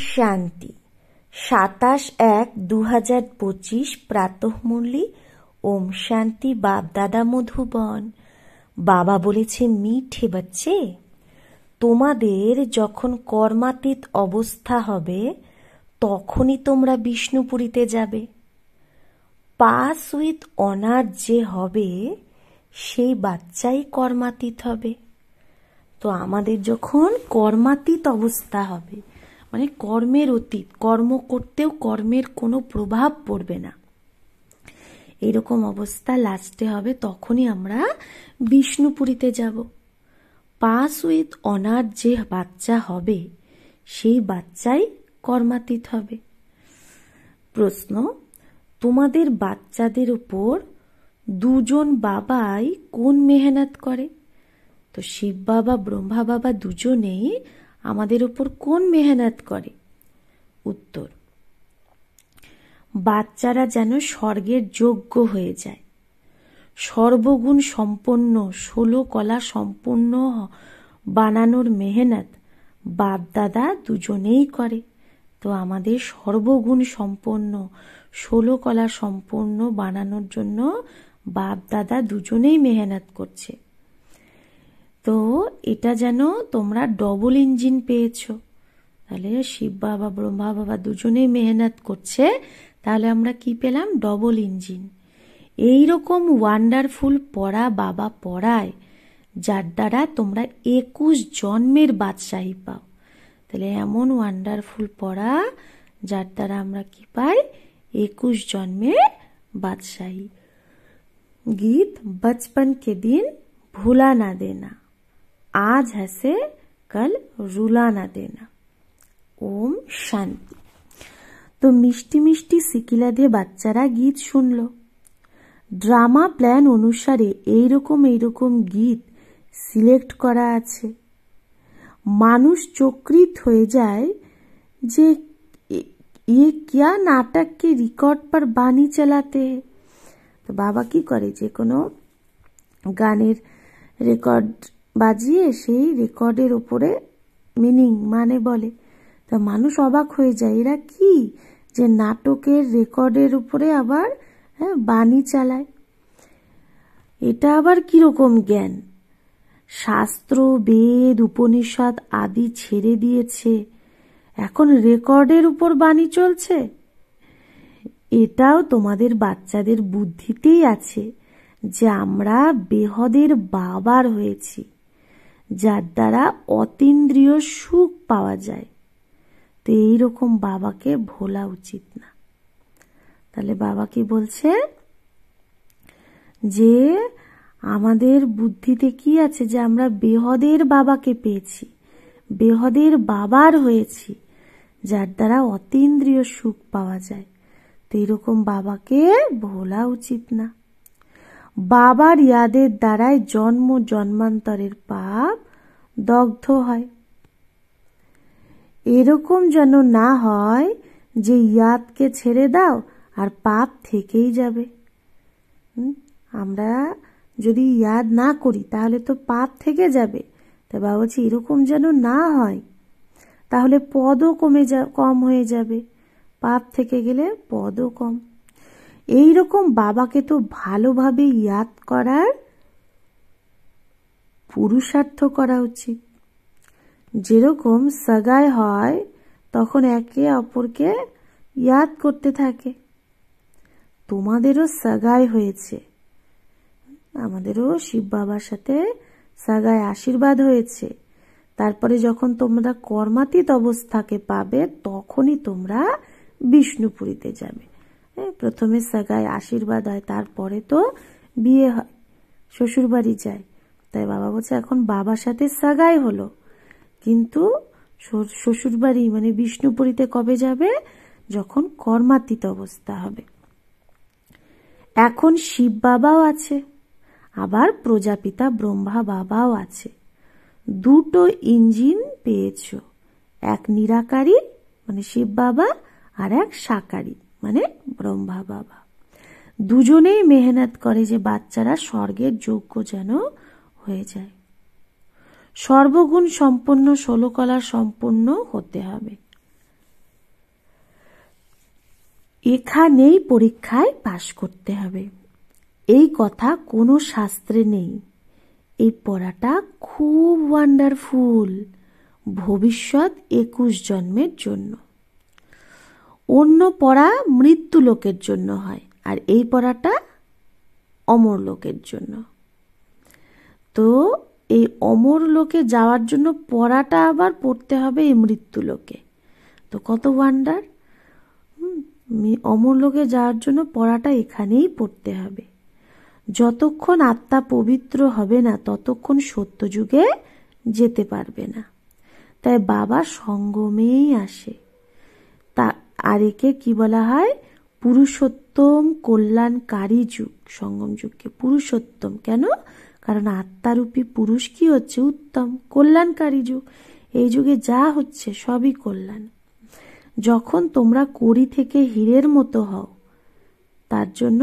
শান্তি 27/1/2025 প্রাতঃমুরলি। ওম শান্তি। বাপ দাদা মধুবন। বাবা বলেছে, মিঠে বাচ্চে, তোমাদের যখন কর্মাতীত অবস্থা হবে তখনই তোমরা বিষ্ণুপুরীতে যাবে। পাস উইথ অনার যে হবে সেই বাচ্চাই কর্মাতীত হবে। তো আমাদের যখন কর্মাতীত অবস্থা হবে, মানে কর্মের অতীত, কর্ম করতেও কর্মের কোনো প্রভাব পড়বে না, এরকম অবস্থা লাস্টে হবে, তখনই আমরা বিষ্ণুপুরীতে যাব। পাস উইথ অনার যে বাচ্চা হবে সেই বাচ্চাই কর্মাতীত হবে। প্রশ্ন, তোমাদের বাচ্চাদের উপর দুজন বাবাই কোন মেহনত করে? তো শিব বাবা ব্রহ্মা বাবা দুজনেই আমাদের উপর কোন মেহনত করে? উত্তর, বাচ্চারা যেন স্বর্গের যোগ্য হয়ে যায়, সর্বগুণ সম্পন্ন 16 কলা সম্পূর্ণ বানানোর মেহনত বাপ দাদা দুজনেই করে। তো আমাদের সর্বগুণ সম্পন্ন 16 কলা সম্পূর্ণ বানানোর জন্য বাপ দাদা দুজনেই মেহনত করছে। তো এটা যেন তোমরা ডবল ইঞ্জিন পেয়েছো। তাহলে শিব বাবা ব্রহ্মা বাবা দুজনেই মেহনত করছে, তাহলে আমরা কি পেলাম? Double engine. এইরকম ওয়ান্ডারফুল পড়া বাবা পড়ায়, যার দ্বারা তোমরা 21 জন্মের বাদশাহী পাও। তাহলে এমন ওয়ান্ডারফুল পড়া যার দ্বারা আমরা কি পাই? 21 জন্মের বাদশাহী। গীত, बचपन के दिन भूला ना देना, आज हंसे कल रुला ना देना। ওম শান্তি। তো মিষ্টি মিষ্টি সিকিলাধে বাচ্চারা গীত শুনলো। ড্রামা প্ল্যান অনুসারে এইরকম গীত সিলেক্ট করা আছে। মানুষ চক্রিত হয়ে যায় যে ये क्या नाटक के रिकॉर्ड पर बानी चलाते। তো বাবা কি করে? যে কোনো গানের রেকর্ড বাজিয়ে সেই রেকর্ডের উপরে মিনিং মানে বলে। তো মানুষ অবাক হয়ে যায়, এরা কি যে নাটকের রেকর্ডের উপরে আবার বাণী চালায়। এটা আবার কিরকম জ্ঞান? শাস্ত্র, বেদ, উপনিষদ আদি ছেড়ে দিয়েছে, এখন রেকর্ডের উপর বাণী চলছে। এটাও তোমাদের বাচ্চাদের বুদ্ধিতেই আছে যে আমরা বেহদের বাবার হয়েছি, যার দ্বারা অতীন্দ্রিয় সুখ পাওয়া যায়। তো এইরকম বাবাকে ভোলা উচিত না। তাহলে বাবা কি বলছে? যে আমাদের বুদ্ধিতে কি আছে? যে আমরা বেহদের বাবাকে পেয়েছি, বেহদের বাবার হয়েছি, যার দ্বারা অতীন্দ্রিয় সুখ পাওয়া যায়। তো এরকম বাবাকে ভোলা উচিত না। বাবার ইয়াদের দ্বারাই জন্ম জন্মান্তরের পাপ দগ্ধ হয়। এরকম যেন না হয় যে ইয়াদকে ছেড়ে দাও আর পাপ থেকেই যাবে। আমরা যদি ইয়াদ না করি তাহলে তো পাপ থেকে যাবে। তাই বাবা বলছি এরকম যেন না হয়, তাহলে পদও কম হয়ে যাবে। পাপ থেকে গেলে পদও কম। এইরকম বাবাকে তো ভালোভাবে ইয়াদ করার পুরুষার্থ করা উচিত। যেরকম সাগাই হয় তখন একে অপরকে ইয়াদ করতে থাকে। তোমাদেরও সাগাই হয়েছে, আমাদেরও শিব বাবার সাথে সাগাই আশীর্বাদ হয়েছে। তারপরে যখন তোমরা কর্মাতীত অবস্থাকে পাবে তখনই তোমরা বিষ্ণুপুরীতে যাবে। প্রথমে সাগাই আশীর্বাদ হয়, তারপরে তো বিয়ে হয়, শ্বশুর বাড়ি যায়। তাই বাবা বলছে এখন বাবার সাথে সাগাই হলো, কিন্তু শ্বশুর বাড়ি মানে বিষ্ণুপুরীতে কবে যাবে? যখন কর্মাতীত অবস্থা হবে। এখন শিব বাবাও আছে, আবার প্রজাপিতা ব্রহ্মা বাবাও আছে। দুটো ইঞ্জিন পেয়েছ, এক নিরাকারী মানে শিব বাবা আর এক সাকারী মানে ব্রহ্মা বাবা। দুজনেই মেহনত করে যে বাচ্চারা স্বর্গের যোগ্য যেন হয়ে যায়। সর্বগুণ সম্পন্ন 16 কলা সম্পন্ন হতে হবে। এখানেই পরীক্ষায় পাশ করতে হবে, এই কথা কোনো শাস্ত্রে নেই। এই পড়াটা খুব ওয়ান্ডারফুল, ভবিষ্যৎ 21 জন্মের জন্য। অন্য পড়া মৃত্যু লোকের জন্য হয়, আর এই পড়াটা অমর লোকের জন্য। তো এই অমর লোকে যাওয়ার জন্য পড়াটা আবার পড়তে হবে এই মৃত্যু লোকে। তো কত ওয়ান্ডার! অমর লোকে যাওয়ার জন্য পড়াটা এখানেই পড়তে হবে। যতক্ষণ আত্মা পবিত্র হবে না ততক্ষণ সত্যযুগে যেতে পারবে না। তাই বাবা সঙ্গমেই আসে। তা আর একে কি বলা হয়? পুরুষোত্তম কল্যাণকারী যুগ। সঙ্গম যুগকে পুরুষোত্তম কেন? কারণ আত্মারূপী পুরুষ কি হচ্ছে? উত্তম, কল্যাণকারী যুগ। এই যুগে যা হচ্ছে সবই কল্যাণ। যখন তোমরা কড়ি থেকে হীরের মতো হও, তার জন্য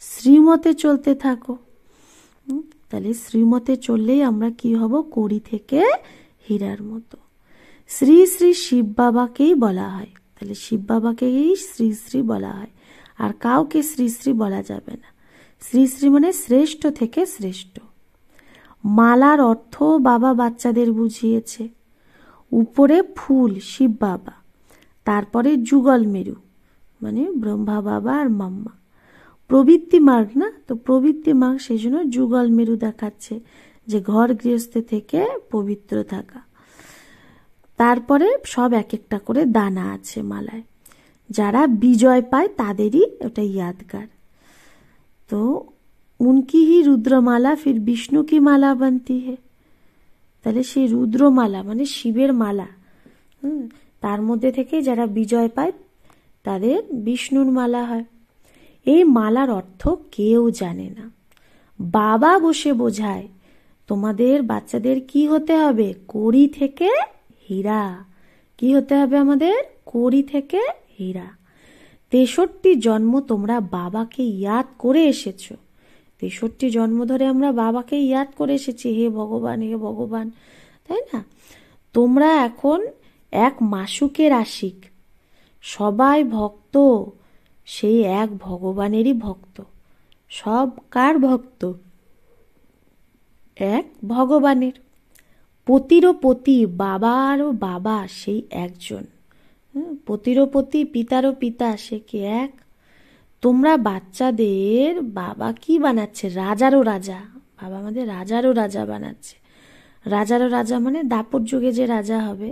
শ্রীমতে চলতে থাকো। তাহলে শ্রীমতে চললেই আমরা কি হব? কড়ি থেকে হীরার মতো। শ্রী শ্রী শিব বাবাকেই বলা হয়। তাহলে শিব বাবাকেই শ্রী শ্রী বলা হয়, আর কাউকে শ্রী শ্রী বলা যাবে না। শ্রী শ্রী মানে শ্রেষ্ঠ থেকে শ্রেষ্ঠ। মালার অর্থ বাবা বাচ্চাদের বুঝিয়েছে। উপরে ফুল শিব বাবা, তারপরে যুগল মেরু মানে ব্রহ্মা বাবা আর মাম্মা। প্রবৃত্তি মার্গ না, তো প্রবৃত্তি মার্গ, সেই জন্য যুগল মেরু দেখাচ্ছে যে ঘর গৃহস্থ থেকে পবিত্র থাকা। তারপরে সব এক একটা করে দানা আছে মালায়। যারা বিজয় পায় তাদেরই ওটা ইয়াদগার। তো উনকি হি রুদ্রমালা ফির বিষ্ণু কি মালা বানতি হে। তাহলে সেই রুদ্রমালা মানে শিবের মালা, তার মধ্যে থেকে যারা বিজয় পায় তাদের বিষ্ণুর মালা হয়। এই মালার অর্থ কেউ জানে না, বাবা বসে বোঝায়। তোমাদের বাচ্চাদের কি হতে হবে? কড়ি থেকে হীরা। কি হতে হবে আমাদের? কড়ি থেকে হীরা। 63 জন্ম তোমরা বাবাকে ইয়াদ করে এসেছো। 63 জন্ম ধরে আমরা বাবাকে ইয়াদ করে এসেছি, হে ভগবান হে ভগবান, তাই না? তোমরা এখন এক মাসুকের আশিক, সবাই ভক্ত সেই এক ভগবানেরই ভক্ত। সব কার ভক্ত? এক ভগবানের। পতিরও পতি, বাবারও বাবা সেই একজন। পতিরও পতি, পিতারও পিতা, সে কি এক। তোমরা বাচ্চাদের বাবা কি বানাচ্ছে? রাজারও রাজা। বাবা আমাদের রাজারও রাজা বানাচ্ছে। রাজারও রাজা মানে দাপর যুগে যে রাজা হবে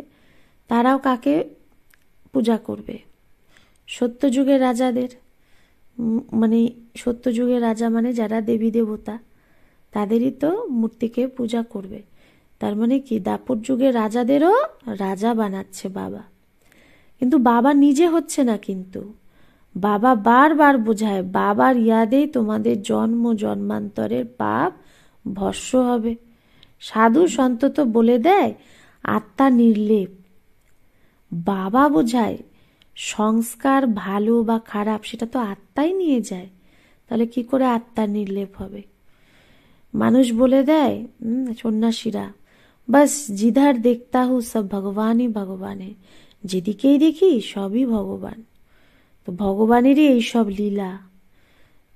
তারাও কাকে পূজা করবে? সত্যযুগের রাজাদের। মানে সত্যযুগের রাজা মানে যারা দেবী দেবতা, তাদেরই তো মূর্তিকে পূজা করবে। তার মানে কি দাপর যুগের রাজাদেরও রাজা বানাচ্ছে বাবা। কিন্তু বাবা নিজে হচ্ছে না, কিন্তু বাবা বারবার বোঝায় বাবার ইয়াদেই তোমাদের জন্ম জন্মান্তরের পাপ ভস্য হবে। সাধু সন্ত তো বলে দেয় আত্মা নির্লেপ। বাবা বোঝায় সংস্কার ভালো বা খারাপ সেটা তো আত্মাই নিয়ে যায়। তাহলে কি করে আত্মা নির্লেপ হবে? মানুষ বলে দেয় সন্ন্যাসীরা, বাস জিধার দেখতা হু সব ভগবানই ভগবানে, যেদিকেই দেখি সবই ভগবান। তো ভগবানেরই এইসব লীলা।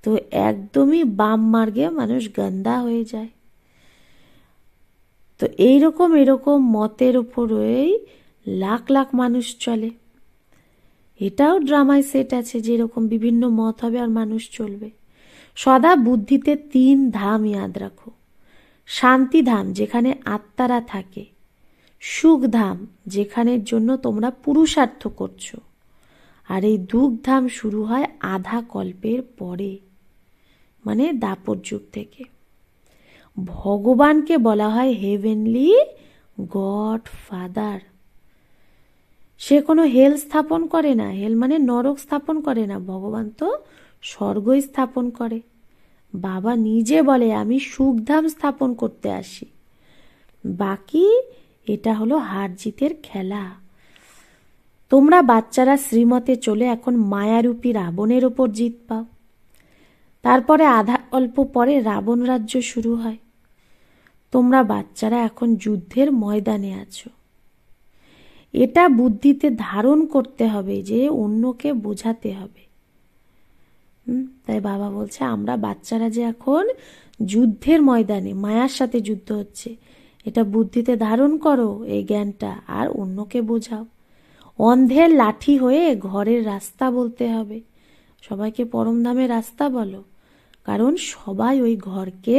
তো একদমই বাম মার্গে মানুষ গন্দা হয়ে যায়। তো এরকম মতের ওপরেই লাখ লাখ মানুষ চলে। এটাও ড্রামায় সেট আছে যে এরকম বিভিন্ন মত হবে আর মানুষ চলবে। সদা বুদ্ধিতে 3 ধাম ইয়াদ রাখো। শান্তি ধাম যেখানে আত্মারা থাকে, সুখ ধাম যেখানের জন্য তোমরা পুরুষার্থ করছো, আর এই দুঃখ ধাম শুরু হয় আধা কল্পের পরে, মানে দাপর যুগ থেকে। ভগবানকে বলা হয় হেভেনলি গড ফাদার। সে কোনো হেল স্থাপন করে না। হেল মানে নরক স্থাপন করে না। ভগবান তো স্বর্গই স্থাপন করে। বাবা নিজে বলে আমি সুখধাম স্থাপন করতে আসি। বাকি এটা হলো হার জিতের খেলা। তোমরা বাচ্চারা শ্রীমতে চলে এখন মায়ারূপী রাবণের ওপর জিত পাও। তারপরে আধা অল্প পরে রাবণ রাজ্য শুরু হয়। তোমরা বাচ্চারা এখন যুদ্ধের ময়দানে আছো। এটা বুদ্ধিতে ধারণ করতে হবে যে অন্যকে বোঝাতে হবে। তাই বাবা বলছে আমরা বাচ্চারা যে এখন যুদ্ধের ময়দানে, মায়ার সাথে যুদ্ধ হচ্ছে, এটা বুদ্ধিতে ধারণ করো এই জ্ঞানটা, আর অন্যকে বোঝাও। অন্ধের লাঠি হয়ে ঘরের রাস্তা বলতে হবে, সবাইকে পরমধামের রাস্তা বলো, কারণ সবাই ওই ঘরকে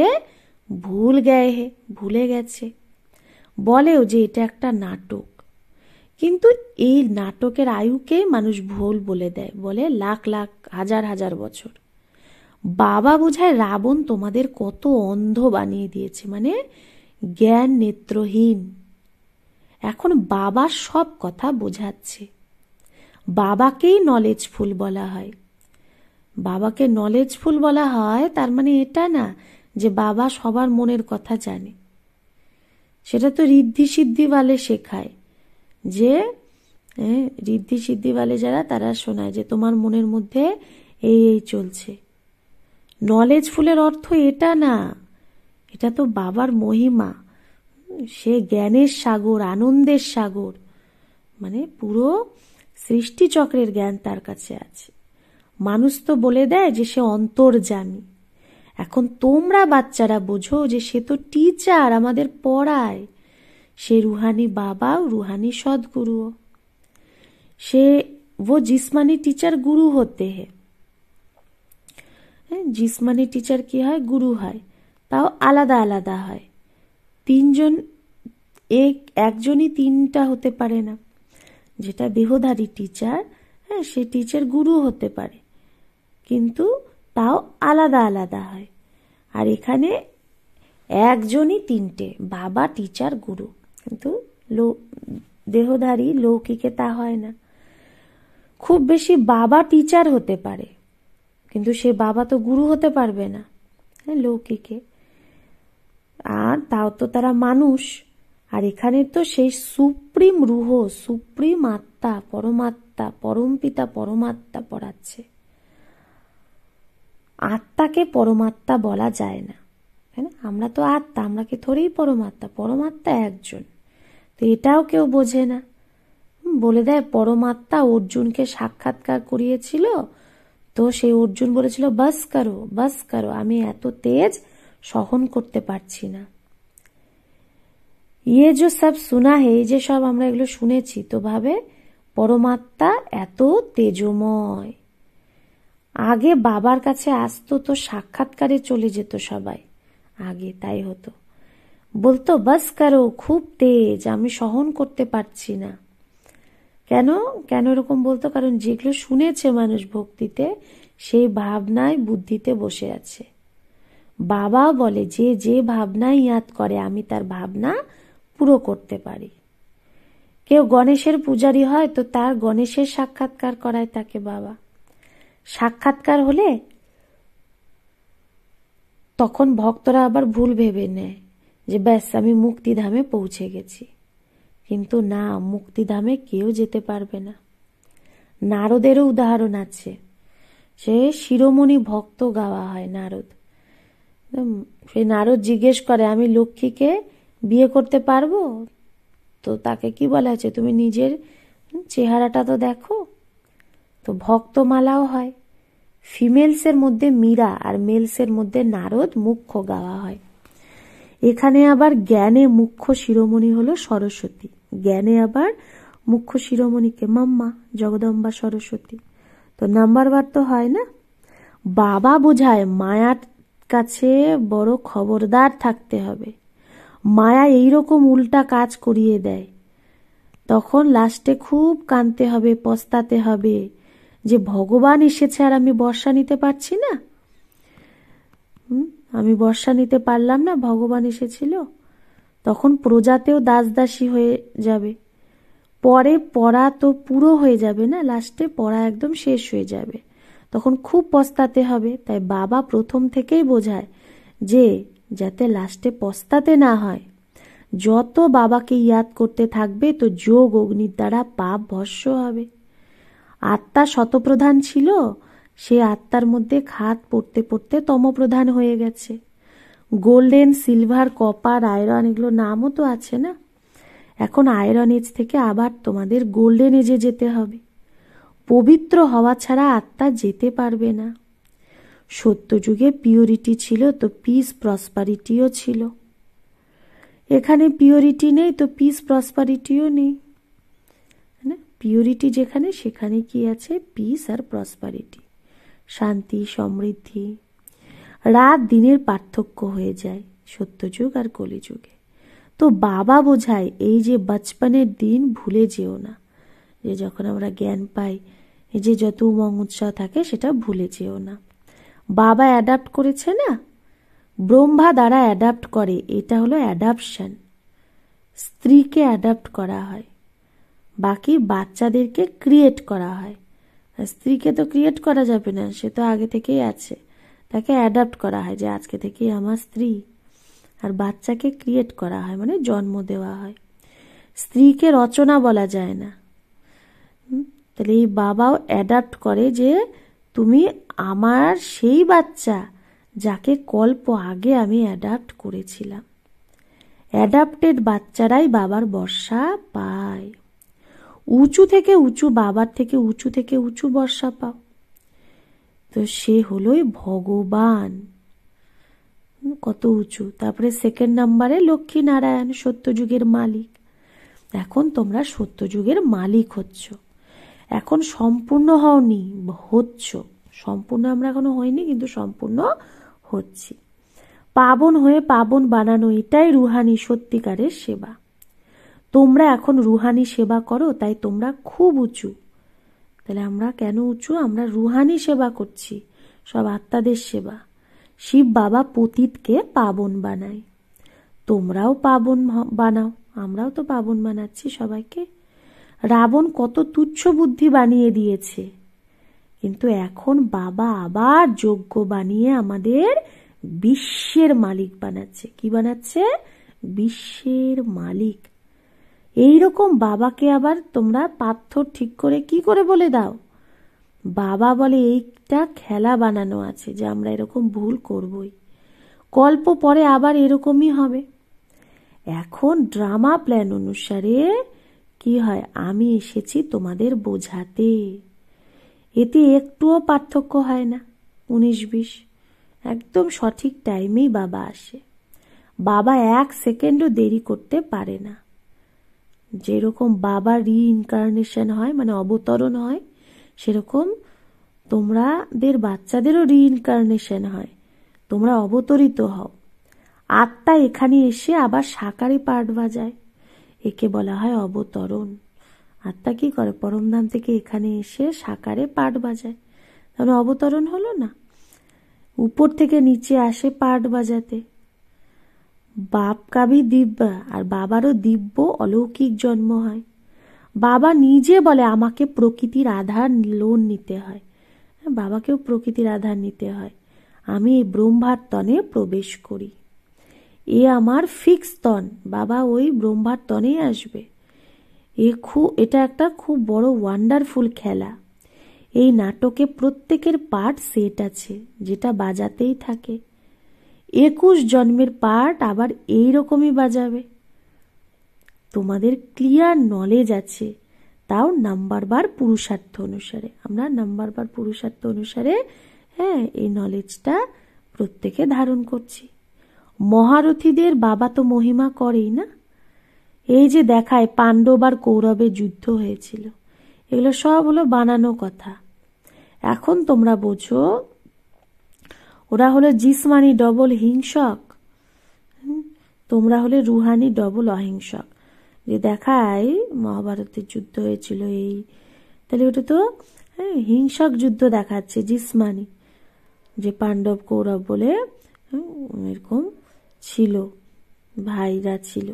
ভুলে গেছে। বলেও যে এটা একটা নাটক, কিন্তু এই নাটকের আয়ুকেই মানুষ ভুল বলে দেয়, বলে লাখ লাখ হাজার হাজার বছর। বাবা বোঝায় রাবণ তোমাদের কত অন্ধ বানিয়ে দিয়েছে, মানে জ্ঞান নেত্রহীন। এখন বাবা সব কথা বোঝাচ্ছে। বাবাকেই নলেজফুল বলা হয়। বাবাকে নলেজফুল বলা হয় তার মানে এটা না যে বাবা সবার মনের কথা জানে। সেটা তো ঋদ্ধি সিদ্ধিওয়ালে শেখায়, যে ঋদ্ধি সিদ্ধিওয়ালে যারা, তারা শোনায় যে তোমার মনের মধ্যে এই এই চলছে। নলেজফুলের অর্থ এটা না, এটা তো বাবার মহিমা। সে জ্ঞানের সাগর, আনন্দের সাগর, মানে পুরো সৃষ্টিচক্রের জ্ঞান তার কাছে আছে। মানুষ তো বলে দেয় যে সে অন্তর্যামী। এখন তোমরা বাচ্চারা বোঝো যে সে তো টিচার, আমাদের পড়ায়। সে রুহানি বাবা, রুহানি सदगुरु। से वो जिस्मानी टीचर गुरु होते हैं। जिस्मानी टीचर की है, गुरु है, তাও আলাদা আলাদা হয়। তিনজন, একজনই তিনটা হতে পারে না। যেটা দেহধারী টিচার, হ্যাঁ, সে টিচার গুরু হতে পারে, কিন্তু তাও আলাদা আলাদা হয়। আর এখানে একজনই তিনটে, বাবা, টিচার, গুরু। কিন্তু দেহধারী লৌকিকে তা হয় না। খুব বেশি বাবা টিচার হতে পারে, কিন্তু সে বাবা তো গুরু হতে পারবে না লৌকিকে। আর তাও তো তারা মানুষ। আর এখানে তো সেই সুপ্রিম রুহ, সুপ্রিম আত্মা, পরমাত্মা, পরম পিতা পরমাত্মা পড়াচ্ছে। আত্মাকে পরমাত্মা বলা যায় না, তাই না? আমরা তো আত্মা, আমরা কি থোড়েই পরমাত্মা? পরমাত্মা একজন। তো এটাও কেউ বোঝে না। বলে দেয় পরমাত্মা অর্জুনকে সাক্ষাৎকার করিয়েছিল, তো সেই অর্জুন বলেছিল বাস করো, বাস করো, আমি এত তেজ সহন করতে পারছি না। ইয়ে যে সব শোনা হে, এই যে সব আমরা এগুলো শুনেছি, তো ভাবে পরমাত্মা এত তেজময়। আগে বাবার কাছে আসতো তো সাক্ষাৎকারে চলে যেত সবাই, আগে তাই হতো। বলতো বাস করো, খুব তেজ, আমি সহন করতে পারছি না। কেন কেন এরকম বলতো? কারণ যেগুলো শুনেছে মানুষ ভক্তিতে, সেই ভাবনায় বুদ্ধিতে বসে আছে। বাবা বলে যে যে ভাবনায় ইয়াদ করে, আমি তার ভাবনা পুরো করতে পারি। কেউ গণেশের পূজারী হয়, তো তার গণেশের সাক্ষাৎকার করায় তাকে বাবা। সাক্ষাৎকার হলে তখন ভক্তরা আবার ভুল ভেবে নেয় যে ব্যাস আমি মুক্তিধামে পৌঁছে গেছি। কিন্তু না, মুক্তিধামে কেউ যেতে পারবে না। নারদেরও উদাহরণ আছে। সে শিরোমণি ভক্ত গাওয়া হয় নারদ। সেই নারদ জিজ্ঞেস করে আমি লক্ষ্মীকে বিয়ে করতে পারবো? তো তাকে কি বলা হয়েছে, তুমি নিজের চেহারাটা তো দেখো। তো ভক্তমালাও হয়। ফিমেলসের মধ্যে মীরা আর মেলসের মধ্যে নারদ মুখ্য গাওয়া হয়। এখানে আবার জ্ঞানে মুখ্য শিরোমণি হলো সরস্বতী। জ্ঞানে আবার মুখ্য শিরোমণিকে মাম্মা, জগদম্বা সরস্বতী। তো নাম্বারবার তো হয় না। বাবা বোঝায় মায়ার কাছে বড় খবরদার থাকতে হবে। মায়া এইরকম উল্টা কাজ করিয়ে দেয়, তখন লাস্টে খুব কাঁদতে হবে, পস্তাতে হবে যে ভগবান এসেছে আর আমি বর্ষা নিতে পারছি না। আমি বর্ষা নিতে পারলাম না, ভগবান এসেছিল। তখন প্রজাতেও দাসদাসী হয়ে যাবে। পরে পড়া তো পুরো হয়ে যাবে না, লাস্টে পড়া একদম শেষ হয়ে যাবে, তখন খুব পস্তাতে হবে। তাই বাবা প্রথম থেকেই বোঝায় যে যাতে লাস্টে পস্তাতে না হয়। যত বাবাকে ইয়াদ করতে থাকবে, তো যোগ অগ্নির দ্বারা পাপ ভস্য হবে। আত্মা শতপ্রধান ছিল, সে আত্মার মধ্যে খাদ পড়তে পড়তে তমপ্রধান হয়ে গেছে। গোল্ডেন, সিলভার, কপার, আয়রন, এগুলো নামও তো আছে না। এখন আয়রন এজ থেকে আবার তোমাদের গোল্ডেন এজে যেতে হবে। পবিত্র হওয়া ছাড়া আত্মা যেতে পারবে না। সত্যযুগে পিওরিটি ছিল, তো পিস প্রসপারিটিও ছিল। এখানে পিওরিটি নেই, তো পিস প্রসপারিটিও নেই। পিওরিটি যেখানে, সেখানে কি আছে? পিস আর প্রসপারিটি, শান্তি, সমৃদ্ধি। রাত দিনের পার্থক্য হয়ে যায় সত্যযুগ আর কলিযুগে। তো বাবা বোঝায় এই যে বচপনের দিন ভুলে যেও না, যে যখন আমরা জ্ঞান পাই, এই যে যত উমং উৎসাহ থাকে সেটা ভুলে যেও না। বাবা অ্যাডাপ্ট করেছে না, ব্রহ্মা দ্বারা অ্যাডাপ্ট করে, এটা হলো অ্যাডাপশন। স্ত্রীকে অ্যাডাপ্ট করা হয়, বাকি বাচ্চাদেরকে ক্রিয়েট করা হয়। স্ত্রীকে তো ক্রিয়েট করা যাবে না, সে তো আগে থেকেই আছে, তাকে অ্যাডাপ্ট করা হয় যে আজকে থেকেই আমার স্ত্রী। আর বাচ্চাকে ক্রিয়েট করা হয় মানে জন্ম দেওয়া হয়। স্ত্রীকে রচনা বলা যায় না। তাহলে এই বাবাও অ্যাডাপ্ট করে যে তুমি আমার সেই বাচ্চা যাকে কল্প আগে আমি অ্যাডাপ্ট করেছিলাম। অ্যাডাপ্টেড বাচ্চারাই বাবার বর্ষা পায়। উঁচু থেকে উঁচু, বাবার থেকে উঁচু বর্ষা পাও। তো সে হলোই ভগবান, কত উঁচু। তারপরে সেকেন্ড নাম্বারে লক্ষ্মী নারায়ণ, সত্যযুগের মালিক। এখন তোমরা সত্যযুগের মালিক হচ্ছ। এখন সম্পূর্ণ হওনি, হচ্ছ। সম্পূর্ণ আমরা এখনো হইনি, কিন্তু সম্পূর্ণ হচ্ছি। পাবন হয়ে পাবন বানানো, এটাই রুহানি সত্যিকারের সেবা। তোমরা এখন রুহানি সেবা করো, তাই তোমরা খুব উঁচু। তাহলে আমরা কেন উঁচু? আমরা রুহানি সেবা করছি, সব আত্মাদের সেবা। শিব বাবা পতিতকে পাবন বানায়, তোমরাও পাবন বানাও। আমরাও তো পাবন বানাচ্ছি সবাইকে। রাবণ কত তুচ্ছ বুদ্ধি বানিয়ে দিয়েছে, কিন্তু এখন বাবা আবার যোগ্য বানিয়ে আমাদের বিশ্বের মালিক বানাচ্ছে। কি বানাচ্ছে? বিশ্বের মালিক। এইরকম বাবাকে আবার তোমরা পাথর ঠিক করে কি করে বলে দাও? বাবা বলে এইটা খেলা বানানো আছে, যে আমরা এরকম ভুল করবই, কল্প পরে আবার এরকমই হবে। এখন ড্রামা প্ল্যান অনুসারে কি হয়? আমি এসেছি তোমাদের বোঝাতে। এতে একটুও পার্থক্য হয় না, 19-20 একদম সঠিক টাইমেই বাবা আসে। বাবা 1 সেকেন্ডও দেরি করতে পারে না। যেরকম বাবা রিইনকার্নেশন হয়, মানে অবতরণ হয়, সেরকম তোমাদের বাচ্চাদেরও রিইনকার্নেশন হয়, তোমরা অবতরিত হও। আত্মা এখানে এসে আবার সাকারে পার্ট বাজায়, একে বলা হয় অবতরণ। আত্মা কি করে? পরমধাম থেকে এখানে এসে সাকারে পার্ট বাজায়, তাহলে অবতরণ হলো না? উপর থেকে নিচে আসে পার্ট বাজাতে। বাপ কাবি দিব্য, আর বাবারও দিব্য অলৌকিক জন্ম হয়। বাবা নিজে বলে আমাকে প্রকৃতির আধার লোন নিতে হয়, বাবাকেও প্রকৃতির আধার নিতে হয়। আমি এই ব্রহ্মার তনে প্রবেশ করি, এ আমার ফিক্স তন। বাবা ওই ব্রহ্মার তনেই আসবে। এটা একটা খুব বড় ওয়ান্ডারফুল খেলা। এই নাটকে প্রত্যেকের পার্ট সেট আছে, যেটা বাজাতেই থাকে। 21 জন্মের পার্ট আবার এইরকমই বাজাবে। তোমাদের ক্লিয়ার নলেজ আছে, তাও নাম্বার বার পুরুষার্থ অনুসারে। আমরা নাম্বার বার পুরুষার্থ অনুসারে এই নলেজটা প্রত্যেকে ধারণ করছি। মহারথীদের বাবা তো মহিমা করেই না। এই যে দেখায় পাণ্ডব আর কৌরবের যুদ্ধ হয়েছিল, এগুলো সব হলো বানানো কথা। এখন তোমরা বোঝো, ওরা হলো জিসমানি ডবল হিংসক, তোমরা হলে রুহানি ডবল অহিংসক। যে দেখায় মহাভারতের যুদ্ধ হয়েছিল এই, তাহলে ওটা তো হিংসক যুদ্ধ দেখাচ্ছে, জিসমানি, যে পাণ্ডব কৌরব বলে এরকম ছিল, ভাইরা ছিল।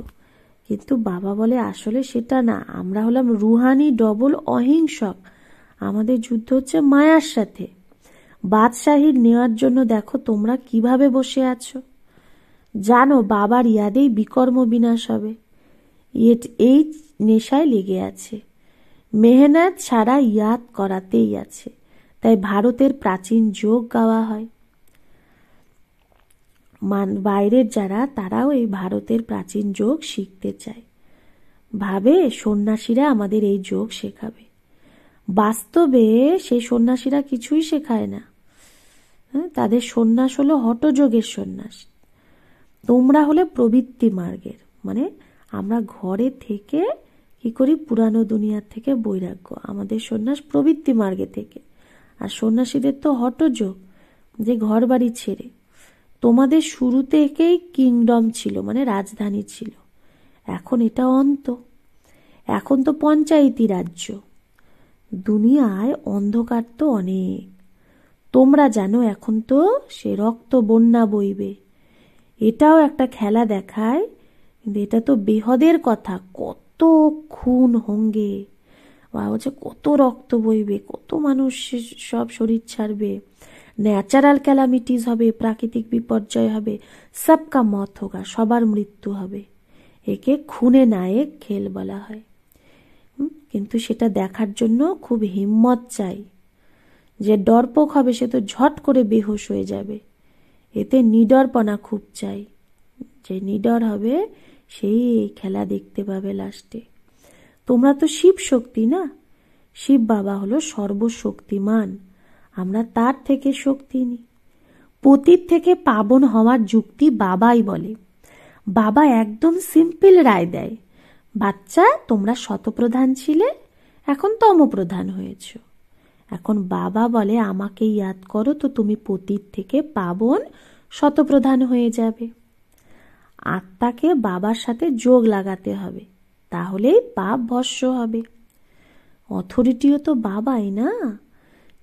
কিন্তু বাবা বলে আসলে সেটা না, আমরা হলাম রুহানি ডবল অহিংসক। আমাদের যুদ্ধ হচ্ছে মায়ার সাথে। বাদশাহীর নেওয়ার জন্য দেখো তোমরা কিভাবে বসে আছো। জানো বাবার ইয়াদেই বিকর্ম বিনাশ হবে, এই নেশায় লেগে আছে। মেহনত ছাড়া ইয়াদ করাতেই আছে। তাই ভারতের প্রাচীন যোগ গাওয়া হয়। বাইরের যারা, তারাও এই ভারতের প্রাচীন যোগ শিখতে চায়, ভাবে সন্ন্যাসীরা আমাদের এই যোগ শেখাবে। বাস্তবে সেই সন্ন্যাসীরা কিছুই শেখায় না। হ্যাঁ, তাদের সন্ন্যাস হলো হঠযোগের সন্ন্যাস। তোমরা হলে প্রবৃত্তি মার্গের, মানে আমরা ঘরে থেকে কি করি, পুরানো দুনিয়ার থেকে বৈরাগ্য। আমাদের সন্ন্যাস প্রবৃত্তি মার্গে থেকে। আর সন্ন্যাসীদের তো হঠযোগ, যে ঘর বাড়ি ছেড়ে। তোমাদের শুরু থেকেই কিংডম ছিল, মানে রাজধানী ছিল। এখন এটা অন্ত, এখন তো পঞ্চায়েতি রাজ্য। দুনিয়ায় অন্ধকার তো অনেক, তোমরা জানো। এখন তো সে রক্ত বন্যা বইবে। এটাও একটা খেলা দেখায়, কিন্তু এটা তো বেহদের কথা। কত খুন হঙ্গে, বা হচ্ছে কত রক্ত বইবে, কত মানুষ সব শরীর ছাড়বে, ন্যাচারাল ক্যালামিটিস হবে, প্রাকৃতিক বিপর্যয় হবে, সবকা মত হোগা, সবার মৃত্যু হবে। একে খুনে নায়ক খেল বলা হয়। কিন্তু সেটা দেখার জন্য খুব হিম্মত চাই। যে ডরপোক হবে সে তো ঝট করে বেহুশ হয়ে যাবে। এতে নিডরপনা খুব চাই। যে নিডর হবে সেই এই খেলা দেখতে পাবে লাস্টে। তোমরা তো শিব শক্তি না, শিব বাবা হলো সর্বশক্তিমান, আমরা তার থেকে শক্তি নিই। পতিত থেকে পাবন হওয়ার যুক্তি বাবাই বলে। বাবা একদম সিম্পল রায় দেয়, বাচ্চা তোমরা শতপ্রধান ছিলে, এখন তমপ্রধান হয়েছ। এখন বাবা বলে আমাকে ইয়াদ করো তো তুমি পতিত থেকে পাবন শতপ্রধান হয়ে যাবে। আত্মাকে বাবার সাথে যোগ লাগাতে হবে, তাহলেই পাপ ভস্য হবে। অথরিটিও তো বাবাই না।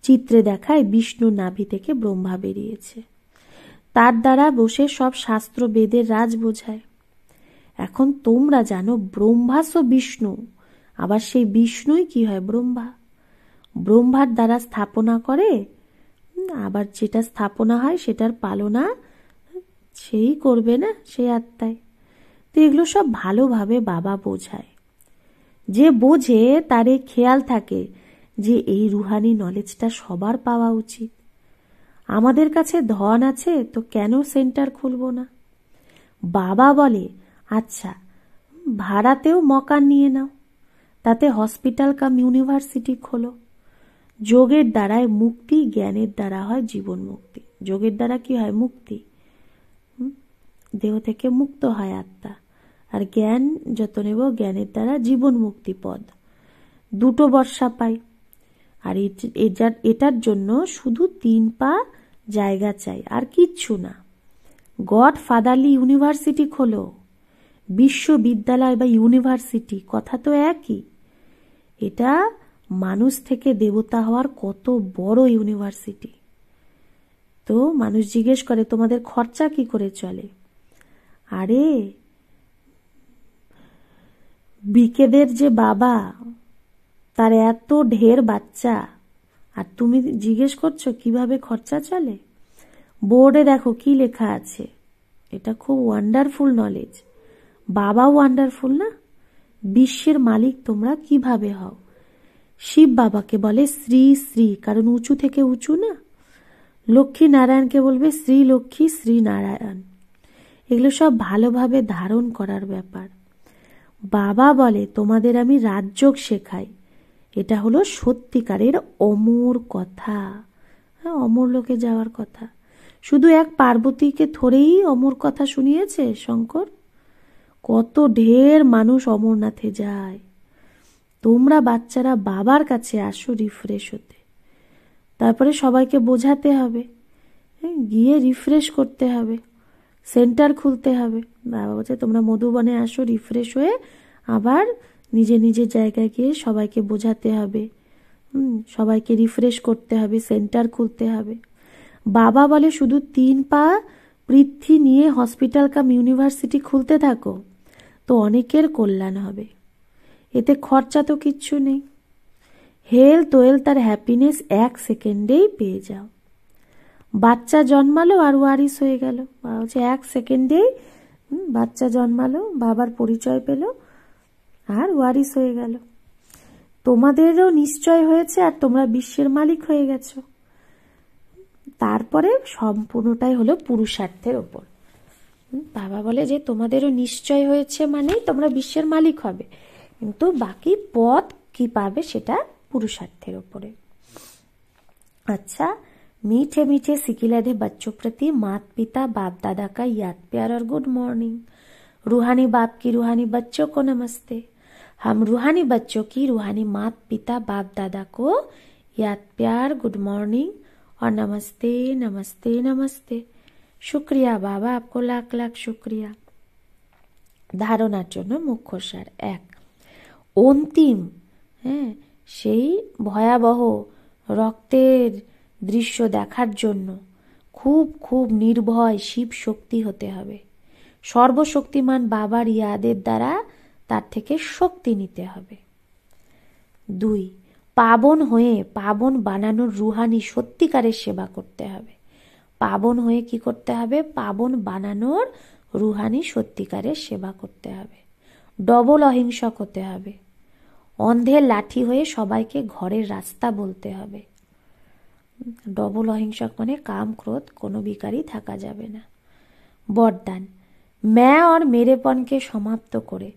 চিত্রে দেখায় বিষ্ণু নাভি থেকে ব্রহ্মা বেরিয়েছে, তার দ্বারা বসে সব শাস্ত্র বেদের রাজ বোঝায়। এখন তোমরা জানো ব্রহ্মাসও বিষ্ণু, আবার সেই বিষ্ণুই কি হয়, ব্রহ্মা। ব্রহ্মার দ্বারা স্থাপনা করে, আবার যেটা স্থাপনা হয় সেটার পালনা সেই করবে না, সেই আত্মায়। তো এগুলো সব ভালোভাবে বাবা বোঝায়। যে বোঝে তার এই খেয়াল থাকে যে এই রুহানি নলেজটা সবার পাওয়া উচিত। আমাদের কাছে ধন আছে তো কেন সেন্টার খুলবো না। বাবা বলে আচ্ছা ভাড়াতেও মকান নিয়ে নাও, তাতে হসপিটাল কাম ইউনিভার্সিটি খোলো। যোগের দ্বারায় মুক্তি, জ্ঞানের দ্বারা হয় জীবন মুক্তি। যোগের দ্বারা কি হয়, মুক্তি, দেহ থেকে মুক্ত হয় আত্মা। আর জ্ঞান যত নেব, জ্ঞানের দ্বারা জীবন মুক্তি পদ, দুটো বর্ষা পাই। আর এটার জন্য শুধু 3 পা জায়গা চাই, আর কিচ্ছু না। গড ফাদারলি ইউনিভার্সিটি খোলো। বিশ্ববিদ্যালয় বা ইউনিভার্সিটি কথা তো একই। এটা মানুষ থেকে দেবতা হওয়ার কত বড় ইউনিভার্সিটি। তো মানুষ জিজ্ঞেস করে তোমাদের খরচা কি করে চলে। আরে বিকেদের যে বাবা, তার এত ঢের বাচ্চা, আর তুমি জিজ্ঞেস করছো কিভাবে খরচা চলে। বোর্ডে দেখো কি লেখা আছে। এটা খুব ওয়ান্ডারফুল নলেজ। বাবা ওয়ান্ডারফুল না। বিশ্বের মালিক তোমরা কিভাবে হও। শিব বাবাকে বলে শ্রী শ্রী, কারণ উঁচু থেকে উঁচু না। লক্ষ্মী নারায়ণকে বলবে শ্রী লক্ষ্মী শ্রী নারায়ণ। এগুলো সব ভালোভাবে ধারণ করার ব্যাপার। বাবা বলে তোমাদের আমি রাজযোগ শেখাই। এটা হলো সত্যিকারের অমর কথা, অমর লোকে যাওয়ার কথা। শুধু এক পার্বতীকে ধরেই অমর কথা শুনিয়েছে শঙ্কর। কত ঢের মানুষ অমরনাথে যায়। তোমরা বাচ্চারা বাবার কাছে আসো রিফ্রেশ হতে। তারপরে সবাইকে বোঝাতে হবে, গিয়ে রিফ্রেশ করতে হবে, সেন্টার খুলতে হবে। বাবা বলছে তোমরা মধুবনে আসো রিফ্রেশ হয়ে, আবার নিজে নিজের জায়গায় গিয়ে সবাইকে বোঝাতে হবে, সবাইকে রিফ্রেশ করতে হবে, সেন্টার খুলতে হবে। বাবা বলে শুধু 3 পা পৃথ্বী নিয়ে হসপিটাল কাম ইউনিভার্সিটি খুলতে থাকো, তো অনেকের কল্যাণ হবে। এতে খরচা তো কিচ্ছু নেই। হেলথ ওয়েলথ আর হ্যাপিনেস 1 সেকেন্ডেই পেয়ে যাও। বাচ্চা জন্মালো আর ওয়ারিস হয়ে গেল। বলছে 1 সেকেন্ডেই বাচ্চা জন্মালো, বাবার পরিচয় পেল আর ওয়ারিস হয়ে গেল। তোমাদেরও নিশ্চয় হয়েছে, আর তোমরা বিশ্বের মালিক হয়ে গেছো। তারপরে সম্পূর্ণটাই হলো পুরুষার্থের ওপর। বাবা বলে যে তোমাদেরও নিশ্চয় হয়েছে মানেই তোমরা বিশ্বের মালিক হবে, কিন্তু বাকি পথ কি পাবে সেটা পুরুষার্থের ওপরে। আচ্ছা, मीठे मीठे सिकिलधे बच्चों प्रति माता पिता बाप दादा का याद प्यार और गुड मॉर्निंग। रूहानी बाप की रूहानी बच्चों को नमस्ते। हम रूहानी बच्चों की रूहानी माता पिता बाप दादा को याद प्यार गुड मॉर्निंग और नमस्ते नमस्ते नमस्ते। शुक्रिया बाबा, आपको लाख लाख शुक्रिया। ধারণার জন্য মুখ্য সার। 1, অন্তিম সেই ভয়াবহ রক্তের দৃশ্য দেখার জন্য খুব খুব নির্ভয় শিব শক্তি হতে হবে। সর্বশক্তিমান বাবার ইয়াদের দ্বারা তার থেকে শক্তি নিতে হবে। 2, পাবন হয়ে পাবন বানানোর রুহানি সত্যিকারের সেবা করতে হবে। পাবন হয়ে কি করতে হবে? পাবন বানানোর রুহানি সত্যিকারের সেবা করতে হবে। ডবল অহিংসক হতে হবে। অন্ধের লাঠি হয়ে সবাইকে ঘরের রাস্তা বলতে হবে। ডবল অহিংসক মানে কাম ক্রোধ কোনো বিকারই থাকা যাবে না। বরদান, ম্যা আর মেরেপনকে সমাপ্ত করে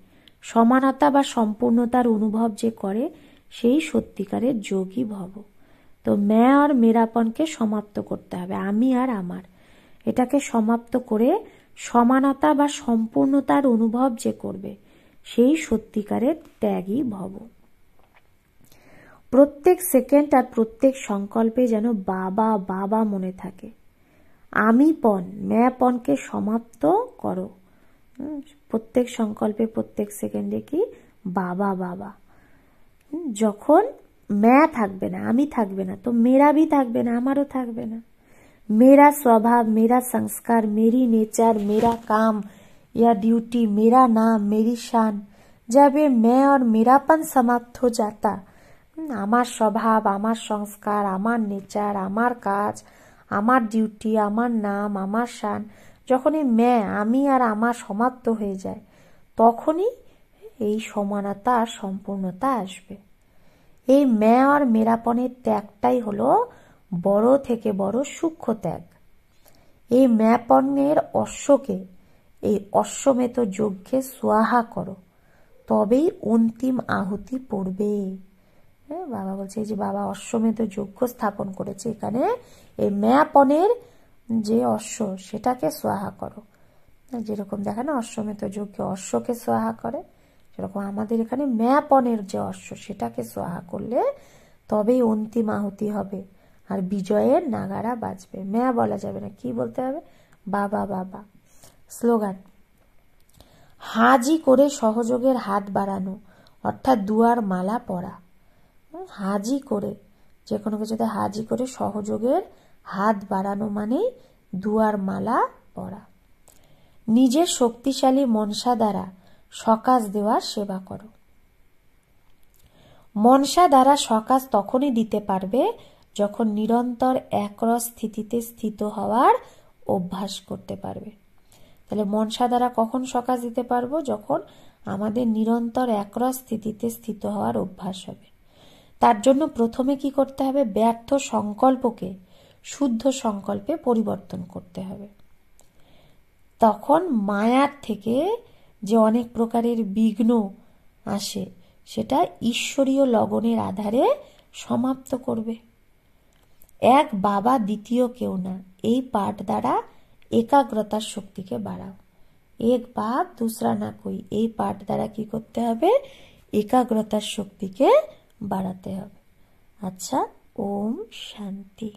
সমানতা বা সম্পূর্ণতার অনুভব যে করে সেই সত্যিকারের যোগী ভব। তো ম্যা আর মেরাপনকে সমাপ্ত করতে হবে, আমি আর আমার, এটাকে সমাপ্ত করে সমানতা বা সম্পূর্ণতার অনুভব যে করবে সেই সত্যিকারের ত্যাগী ভব। প্রত্যেক সেকেন্ড আর প্রত্যেক সংকল্পে যেন বাবা বাবা মনে থাকে। আমি পণ ম্যাপনকে সমাপ্ত করো। প্রত্যেক সংকল্পে প্রত্যেক সেকেন্ডে কি বাবা বাবা। যখন ম্যা থাকবে না, আমি থাকবে না, তো মেরা भी থাকবে না, আমারও থাকবে না। मेरा स्वभाव, मेरा संस्कार, मेरी नेचर, मेरा काम या ड्यूटी, मेरा नाम, मेरी शान, जब ये मैं और मेरापन समाप्त हो जाता, আমার স্বভাব, আমার সংস্কার, আমার নেচার, আমার কাজ, আমার ডিউটি, আমার নাম, আমার শান, যখন এই मैं আমি আর আমার সমাপ্ত হয়ে যায় তখনই এই সমানতা আর সম্পূর্ণতা আসবে। এই मैं আর মেরাপনের ত্যাগটাই হলো বড় থেকে বড় সূক্ষ্ম ত্যাগ। এই ম্যাপনের অশ্বকে, এই অশ্বমেধ যজ্ঞে সোয়াহা করো, তবেই অন্তিম আহুতি পড়বে। বাবা বলছে এই যে বাবা অশ্বমেধ যজ্ঞ স্থাপন করেছে, এখানে এই ম্যাপনের যে অশ্ব সেটাকে সোয়াহা করো। যেরকম দেখে না অশ্বমেধ যজ্ঞে অশ্বকে সোয়াহা করে, সেরকম আমাদের এখানে ম্যাপনের যে অশ্ব সেটাকে সোয়াহা করলে তবেই অন্তিম আহুতি হবে আর বিজয়ের নাগারা বাজবে। ম্যা বলা যাবে না, কি বলতে হবে? বাবা বাবা। স্লোগান, হাজি করে সহযোগের হাত বাড়ানো, অর্থাৎ দুয়ার মালা পরা। হাজি করে, যে কোনো কিছুতে হাজি করে সহযোগের হাত বাড়ানো মানে দুয়ার মালা পরা। নিজের শক্তিশালী মনসা দ্বারা সকাশ দেওয়ার সেবা করো। মনসা দ্বারা সকাশ তখনই দিতে পারবে যখন নিরন্তর একরস স্থিতিতে স্থিত হওয়ার অভ্যাস করতে পারবে। তাহলে মনসা দ্বারা কখন সকাশ দিতে পারবো? যখন আমাদের নিরন্তর একরস স্থিতিতে স্থিত হওয়ার অভ্যাস হবে। তার জন্য প্রথমে কি করতে হবে? ব্যর্থ সংকল্পকে শুদ্ধ সংকল্পে পরিবর্তন করতে হবে। তখন মায়ার থেকে যে অনেক প্রকারের বিঘ্ন আসে সেটা ঈশ্বরীয় লগনের আধারে সমাপ্ত করবে। এক বাবা দ্বিতীয় কেউ না, এই পাঠ দ্বারা একাগ্রতার শক্তিকে বাড়াও। এক বাপ দুসরা না কই, এই পাঠ দ্বারা কি করতে হবে? একাগ্রতার শক্তিকে বাড়াতে হবে। আচ্ছা, ওম শান্তি।